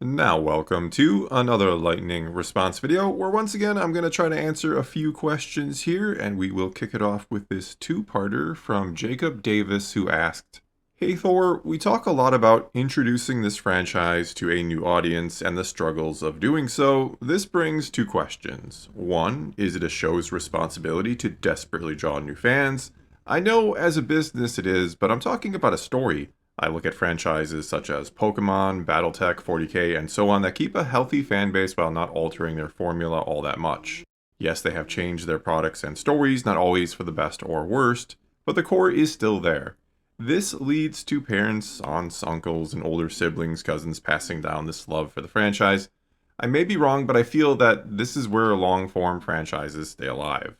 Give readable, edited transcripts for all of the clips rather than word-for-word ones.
Now welcome to another lightning response video where once again I'm going to try to answer a few questions here, and we will kick it off with this two-parter from Jacob Davis, who asked, "Hey Thor, we talk a lot about introducing this franchise to a new audience and the struggles of doing so. This brings two questions. One, is it a show's responsibility to desperately draw new fans? I know as a business it is, but I'm talking about a story. I look at franchises such as Pokemon, Battletech, 40K, and so on that keep a healthy fan base while not altering their formula all that much. Yes, they have changed their products and stories, not always for the best or worst, but the core is still there. This leads to parents, aunts, uncles, and older siblings, cousins passing down this love for the franchise. I may be wrong, but I feel that this is where long-form franchises stay alive.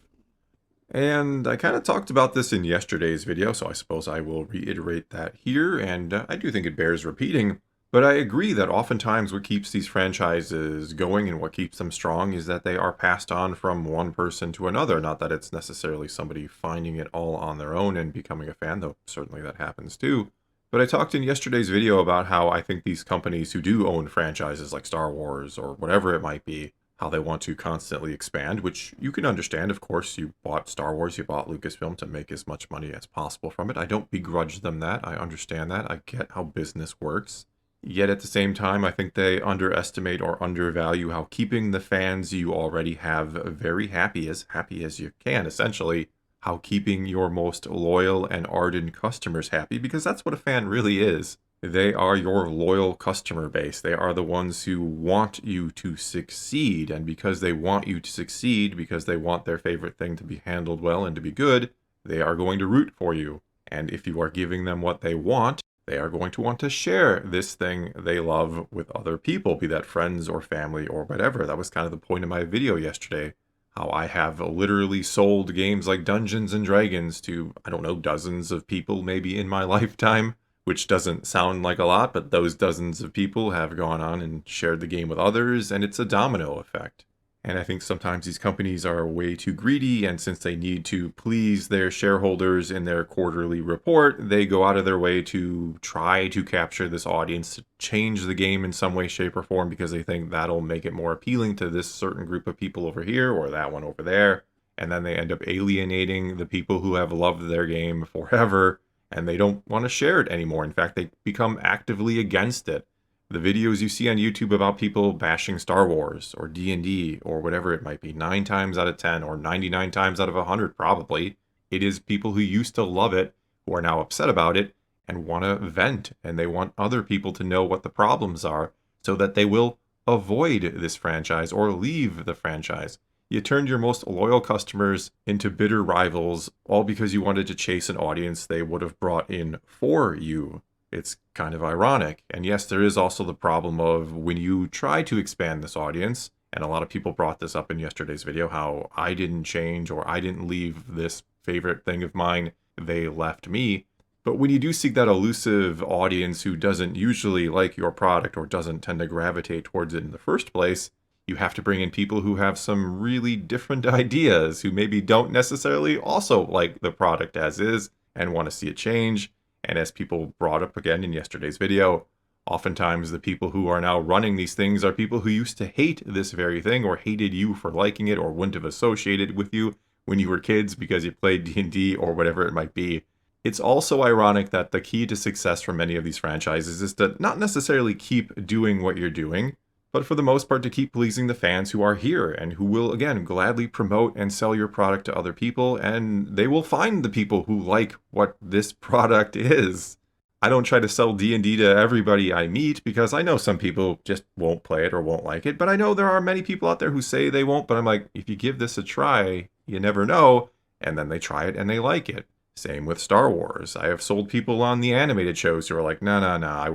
And I kind of talked about this in yesterday's video, so I suppose I will reiterate that here, and I do think it bears repeating. But I agree that oftentimes what keeps these franchises going and what keeps them strong is that they are passed on from one person to another. Not that it's necessarily somebody finding it all on their own and becoming a fan, though certainly that happens too. But I talked in yesterday's video about how I think these companies who do own franchises like Star Wars or whatever it might be, how they want to constantly expand, which you can understand. Of course, you bought Star Wars, you bought Lucasfilm to make as much money as possible from it. I don't begrudge them that. I understand that. I get how business works. Yet at the same time, I think they underestimate or undervalue how keeping the fans you already have very happy as you can, essentially, how keeping your most loyal and ardent customers happy, because that's what a fan really is. They are your loyal customer base. They are the ones who want you to succeed. And because they want you to succeed, because they want their favorite thing to be handled well and to be good, they are going to root for you. And if you are giving them what they want, they are going to want to share this thing they love with other people, be that friends or family or whatever. That was kind of the point of my video yesterday. How I have literally sold games like Dungeons and Dragons to, I don't know, dozens of people maybe in my lifetime. Which doesn't sound like a lot, but those dozens of people have gone on and shared the game with others, and it's a domino effect. And I think sometimes these companies are way too greedy, and since they need to please their shareholders in their quarterly report, they go out of their way to try to capture this audience, to change the game in some way, shape, or form, because they think that'll make it more appealing to this certain group of people over here, or that one over there. And then they end up alienating the people who have loved their game forever, and they don't want to share it anymore. In fact, they become actively against it. The videos you see on YouTube about people bashing Star Wars or D&D or whatever it might be, 9 times out of 10 or 99 times out of 100 probably, it is people who used to love it who are now upset about it and want to vent, and they want other people to know what the problems are so that they will avoid this franchise or leave the franchise. You turned your most loyal customers into bitter rivals, all because you wanted to chase an audience they would have brought in for you. It's kind of ironic. And yes, there is also the problem of when you try to expand this audience, and a lot of people brought this up in yesterday's video, how I didn't change or I didn't leave this favorite thing of mine, they left me. But when you do seek that elusive audience who doesn't usually like your product or doesn't tend to gravitate towards it in the first place, you have to bring in people who have some really different ideas, who maybe don't necessarily also like the product as is and want to see it change. And as people brought up again in yesterday's video, oftentimes the people who are now running these things are people who used to hate this very thing or hated you for liking it or wouldn't have associated with you when you were kids because you played D&D or whatever it might be. It's also ironic that the key to success for many of these franchises is to not necessarily keep doing what you're doing, but for the most part to keep pleasing the fans who are here and who will, again, gladly promote and sell your product to other people, and they will find the people who like what this product is. I don't try to sell D&D to everybody I meet because I know some people just won't play it or won't like it, but I know there are many people out there who say they won't, but I'm like, if you give this a try, you never know, and then they try it and they like it. Same with Star Wars. I have sold people on the animated shows who are like, no,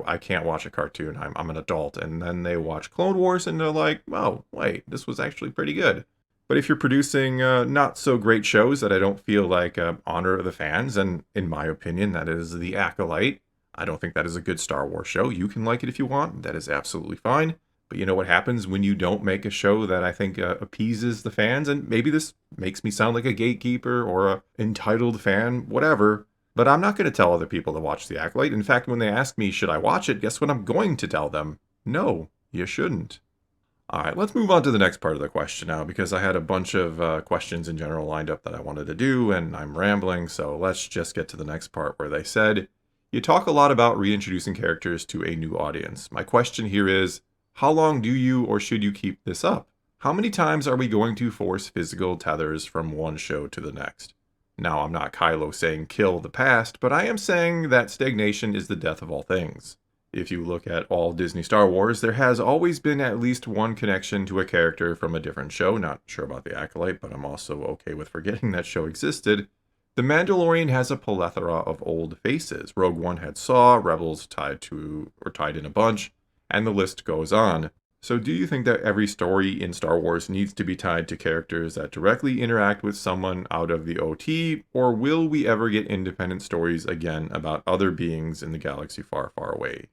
I can't watch a cartoon. I'm an adult. And then they watch Clone Wars and they're like, oh, wait, this was actually pretty good. But if you're producing not so great shows that I don't feel like honor the fans, and in my opinion, that is The Acolyte, I don't think that is a good Star Wars show. You can like it if you want. That is absolutely fine. But you know what happens when you don't make a show that I think appeases the fans? And maybe this makes me sound like a gatekeeper or a entitled fan, whatever. But I'm not going to tell other people to watch The Acolyte. In fact, when they ask me, should I watch it? Guess what I'm going to tell them? No, you shouldn't. All right, let's move on to the next part of the question now, because I had a bunch of questions in general lined up that I wanted to do, and I'm rambling, so let's just get to the next part where they said, you talk a lot about reintroducing characters to a new audience. My question here is, how long do you or should you keep this up? How many times are we going to force physical tethers from one show to the next? Now, I'm not Kylo saying kill the past, but I am saying that stagnation is the death of all things. If you look at all Disney Star Wars, there has always been at least one connection to a character from a different show. Not sure about the Acolyte, but I'm also okay with forgetting that show existed. The Mandalorian has a plethora of old faces. Rogue One had Saw, Rebels tied in a bunch, and the list goes on. So do you think that every story in Star Wars needs to be tied to characters that directly interact with someone out of the OT, or will we ever get independent stories again about other beings in the galaxy far, far away?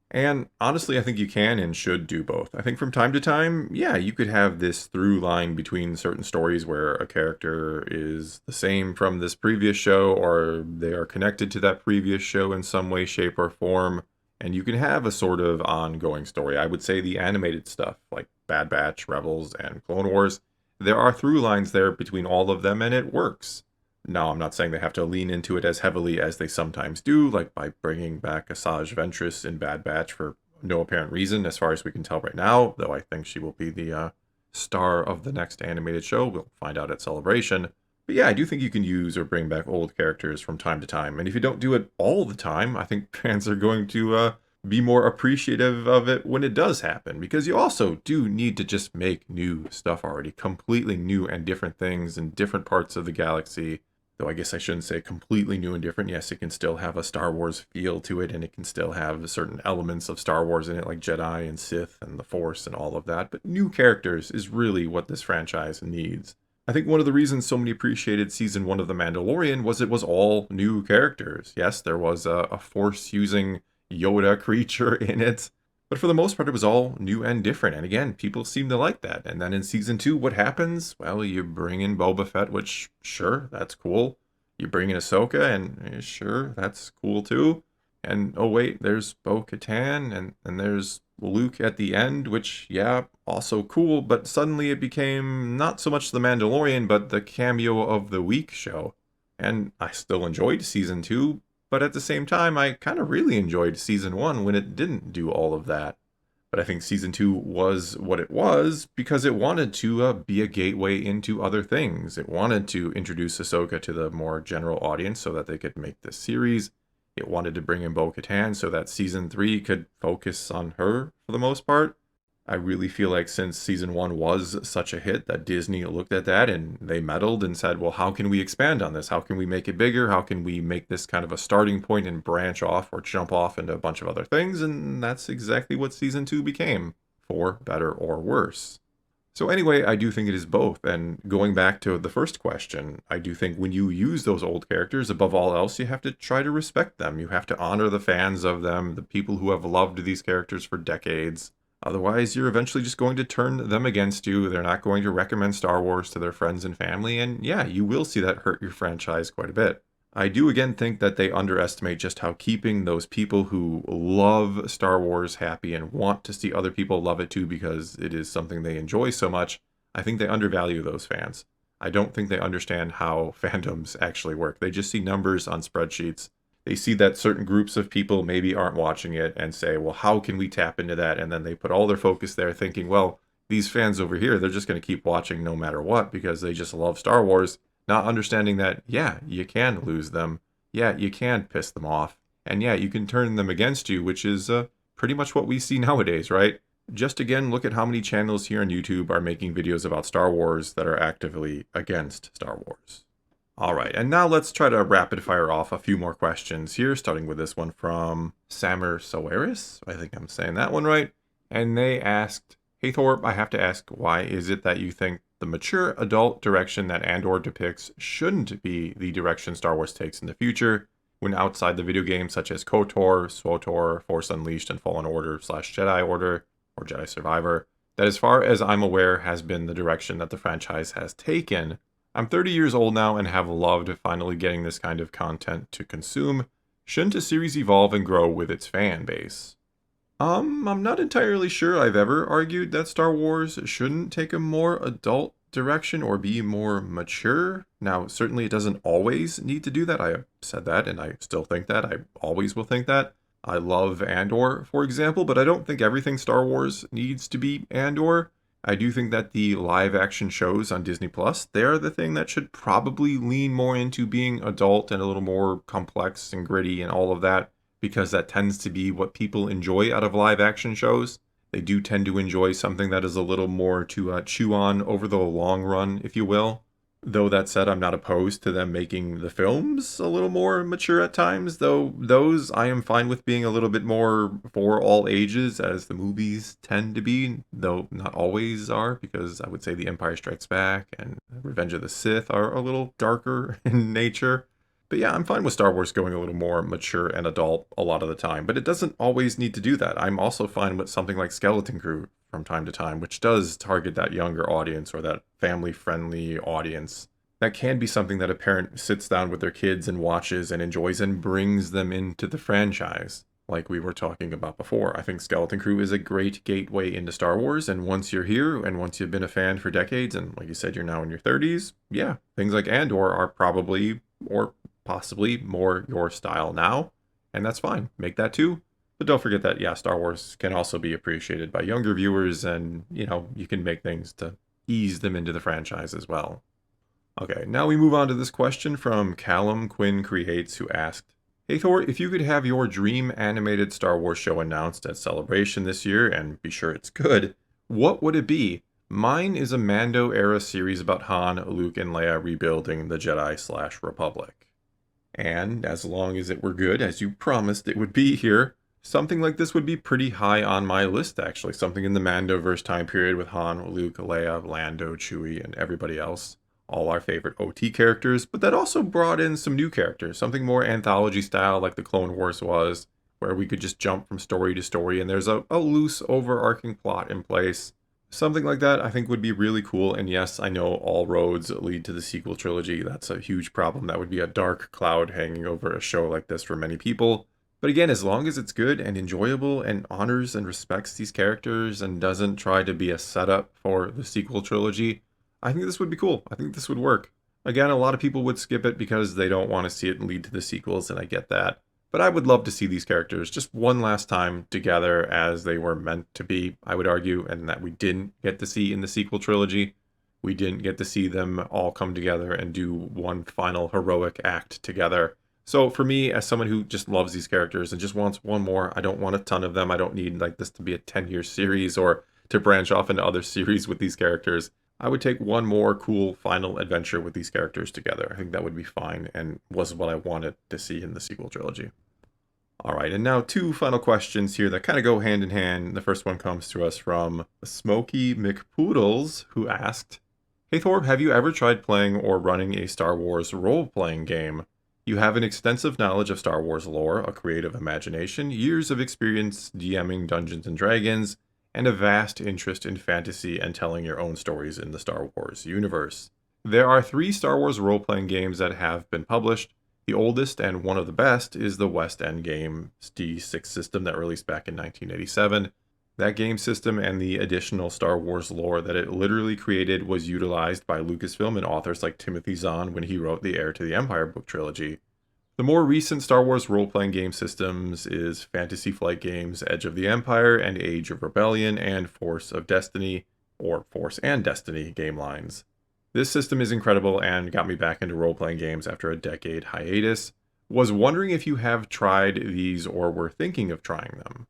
And honestly, I think you can and should do both. I think from time to time, yeah, you could have this through line between certain stories where a character is the same from this previous show, or they are connected to that previous show in some way, shape, or form. And you can have a sort of ongoing story. I would say the animated stuff, like Bad Batch, Rebels, and Clone Wars, there are through lines there between all of them, and it works. Now, I'm not saying they have to lean into it as heavily as they sometimes do, like by bringing back Asajj Ventress in Bad Batch for no apparent reason, as far as we can tell right now, though I think she will be the star of the next animated show. We'll find out at Celebration. But yeah, I do think you can use or bring back old characters from time to time. And if you don't do it all the time, I think fans are going to be more appreciative of it when it does happen. Because you also do need to just make new stuff already. Completely new and different things in different parts of the galaxy. Though I guess I shouldn't say completely new and different. Yes, it can still have a Star Wars feel to it, and it can still have certain elements of Star Wars in it, like Jedi and Sith and the Force and all of that. But new characters is really what this franchise needs. I think one of the reasons so many appreciated Season 1 of The Mandalorian was it was all new characters. Yes, there was a Force-using Yoda creature in it, but for the most part, it was all new and different. And again, people seem to like that. And then in Season 2, what happens? Well, you bring in Boba Fett, which, sure, that's cool. You bring in Ahsoka, and sure, that's cool too. And oh wait, there's Bo-Katan, and there's Luke at the end, which, yeah, also cool. But suddenly it became not so much The Mandalorian, but the cameo of the week show. And I still enjoyed Season 2, but at the same time, I kind of really enjoyed Season 1 when it didn't do all of that. But I think Season 2 was what it was because it wanted to be a gateway into other things. It wanted to introduce Ahsoka to the more general audience so that they could make this series. It wanted to bring in Bo-Katan so that Season 3 could focus on her for the most part. I really feel like since Season 1 was such a hit that Disney looked at that and they meddled and said, well, how can we expand on this? How can we make it bigger? How can we make this kind of a starting point and branch off or jump off into a bunch of other things? And that's exactly what Season 2 became, for better or worse. So anyway, I do think it is both. And going back to the first question, I do think when you use those old characters, above all else, you have to try to respect them. You have to honor the fans of them, the people who have loved these characters for decades. Otherwise, you're eventually just going to turn them against you. They're not going to recommend Star Wars to their friends and family. And yeah, you will see that hurt your franchise quite a bit. I do again think that they underestimate just how keeping those people who love Star Wars happy and want to see other people love it too because it is something they enjoy so much, I think they undervalue those fans. I don't think they understand how fandoms actually work. They just see numbers on spreadsheets. They see that certain groups of people maybe aren't watching it and say, well, how can we tap into that? And then they put all their focus there thinking, well, these fans over here, they're just going to keep watching no matter what because they just love Star Wars, not understanding that, yeah, you can lose them. Yeah, you can piss them off. And yeah, you can turn them against you, which is pretty much what we see nowadays, right? Just again, look at how many channels here on YouTube are making videos about Star Wars that are actively against Star Wars. All right, and now let's try to rapid fire off a few more questions here, starting with this one from Samer Soaris. I think I'm saying that one right. And they asked, hey Thorpe, I have to ask, why is it that you think the mature adult direction that Andor depicts shouldn't be the direction Star Wars takes in the future, when outside the video games such as KOTOR, SWOTOR, Force Unleashed, and Fallen Order / Jedi Order, or Jedi Survivor, that as far as I'm aware has been the direction that the franchise has taken. I'm 30 years old now and have loved finally getting this kind of content to consume. Shouldn't a series evolve and grow with its fan base? I'm not entirely sure I've ever argued that Star Wars shouldn't take a more adult direction or be more mature. Now, certainly it doesn't always need to do that. I have said that and I still think that. I always will think that. I love Andor, for example, but I don't think everything Star Wars needs to be Andor. I do think that the live action shows on Disney Plus, they're the thing that should probably lean more into being adult and a little more complex and gritty and all of that, because that tends to be what people enjoy out of live action shows. They do tend to enjoy something that is a little more to chew on over the long run, if you will. Though that said, I'm not opposed to them making the films a little more mature at times, though those I am fine with being a little bit more for all ages, as the movies tend to be, though not always are, because I would say The Empire Strikes Back and Revenge of the Sith are a little darker in nature. But yeah, I'm fine with Star Wars going a little more mature and adult a lot of the time, but it doesn't always need to do that. I'm also fine with something like Skeleton Crew from time to time, which does target that younger audience or that family friendly audience. That can be something that a parent sits down with their kids and watches and enjoys and brings them into the franchise, like we were talking about before. I think Skeleton Crew is a great gateway into Star Wars, and once you're here and once you've been a fan for decades, and like you said, you're now in your 30s, yeah, things like Andor are probably, or possibly, more your style now, and that's fine. Make that too. But don't forget that, yeah, Star Wars can also be appreciated by younger viewers, and, you can make things to ease them into the franchise as well. Okay, now we move on to this question from Callum Quinn Creates, who asked, Hey Thor, if you could have your dream animated Star Wars show announced at Celebration this year, and be sure it's good, what would it be? Mine is a Mando era series about Han, Luke, and Leia rebuilding the Jedi/Republic. And as long as it were good, as you promised it would be here, something like this would be pretty high on my list, actually. Something in the Mandoverse time period with Han, Luke, Leia, Lando, Chewie, and everybody else. All our favorite OT characters, but that also brought in some new characters, something more anthology style like the Clone Wars was, where we could just jump from story to story and there's a loose overarching plot in place. Something like that I think would be really cool, and yes, I know all roads lead to the sequel trilogy. That's a huge problem. That would be a dark cloud hanging over a show like this for many people. But again, as long as it's good and enjoyable and honors and respects these characters and doesn't try to be a setup for the sequel trilogy, I think this would be cool. I think this would work. Again, a lot of people would skip it because they don't want to see it lead to the sequels, and I get that. But I would love to see these characters just one last time together as they were meant to be, I would argue, and that we didn't get to see in the sequel trilogy. We didn't get to see them all come together and do one final heroic act together. So for me, as someone who just loves these characters and just wants one more, I don't want a ton of them. I don't need like this to be a 10-year series or to branch off into other series with these characters. I would take one more cool final adventure with these characters together. I think that would be fine and was what I wanted to see in the sequel trilogy. All right, and now two final questions here that kind of go hand in hand. The first one comes to us from Smokey McPoodles, who asked, Hey Thor, have you ever tried playing or running a Star Wars role-playing game? You have an extensive knowledge of Star Wars lore, a creative imagination, years of experience DMing Dungeons & Dragons, and a vast interest in fantasy and telling your own stories in the Star Wars universe. There are 3 Star Wars role-playing games that have been published. The oldest and one of the best is the West End Games D6 system that released back in 1987. That game system and the additional Star Wars lore that it literally created was utilized by Lucasfilm and authors like Timothy Zahn when he wrote the Heir to the Empire book trilogy. The more recent Star Wars role-playing game systems is Fantasy Flight Games' Edge of the Empire and Age of Rebellion and Force of Destiny, or Force and Destiny game lines. This system is incredible and got me back into role-playing games after a decade hiatus. Was wondering if you have tried these or were thinking of trying them.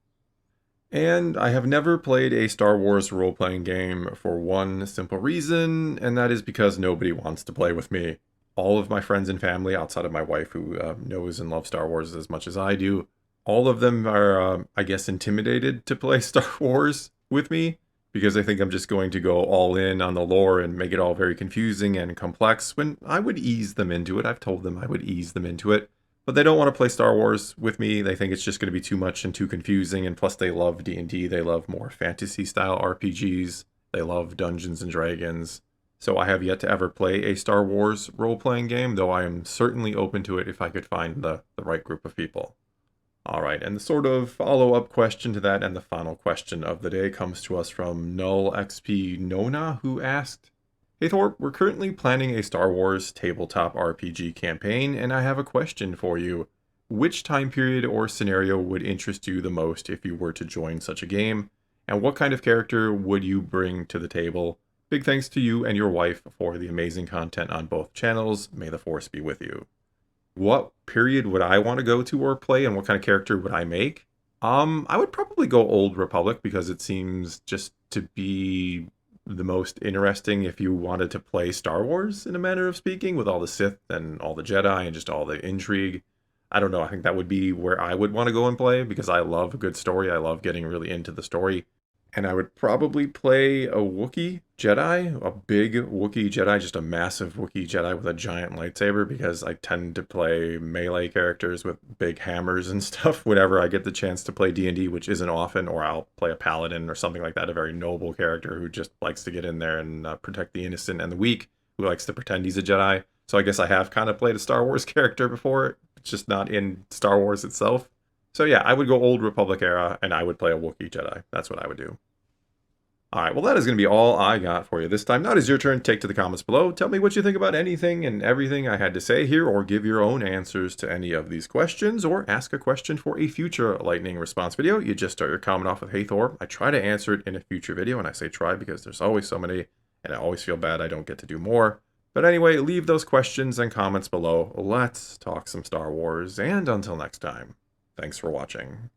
And I have never played a Star Wars role-playing game for one simple reason, and that is because nobody wants to play with me. All of my friends and family, outside of my wife, who knows and loves Star Wars as much as I do, all of them are, I guess, intimidated to play Star Wars with me, because they think I'm just going to go all in on the lore and make it all very confusing and complex, when I would ease them into it. I've told them I would ease them into it. But they don't want to play Star Wars with me. They think it's just going to be too much and too confusing, and plus they love D&D. They love more fantasy-style RPGs. They love Dungeons & Dragons. So I have yet to ever play a Star Wars role-playing game, though I am certainly open to it if I could find the right group of people. All right, and the sort of follow-up question to that and the final question of the day comes to us from Null XP Nona, who asked, Hey Thorpe, we're currently planning a Star Wars tabletop RPG campaign, and I have a question for you. Which time period or scenario would interest you the most if you were to join such a game? And what kind of character would you bring to the table? Big thanks to you and your wife for the amazing content on both channels. May the Force be with you. What period would I want to go to or play, and what kind of character would I make? I would probably go Old Republic because it seems just to be the most interesting if you wanted to play Star Wars in a manner of speaking, with all the Sith and all the Jedi and just all the intrigue. I don't know. I think that would be where I would want to go and play because I love a good story. I love getting really into the story. And I would probably play a Wookiee Jedi, a big Wookiee Jedi, just a massive Wookiee Jedi with a giant lightsaber, because I tend to play melee characters with big hammers and stuff whenever I get the chance to play D&D, which isn't often, or I'll play a paladin or something like that, a very noble character who just likes to get in there and protect the innocent and the weak, who likes to pretend he's a Jedi. So I guess I have kind of played a Star Wars character before, it's just not in Star Wars itself. So yeah, I would go Old Republic era, and I would play a Wookiee Jedi. That's what I would do. Alright, well that is going to be all I got for you this time. Now it is your turn. Take to the comments below. Tell me what you think about anything and everything I had to say here, or give your own answers to any of these questions, or ask a question for a future lightning response video. You just start your comment off with, Hey Thor. I try to answer it in a future video, and I say try because there's always so many, and I always feel bad I don't get to do more. But anyway, leave those questions and comments below. Let's talk some Star Wars, and until next time, thanks for watching.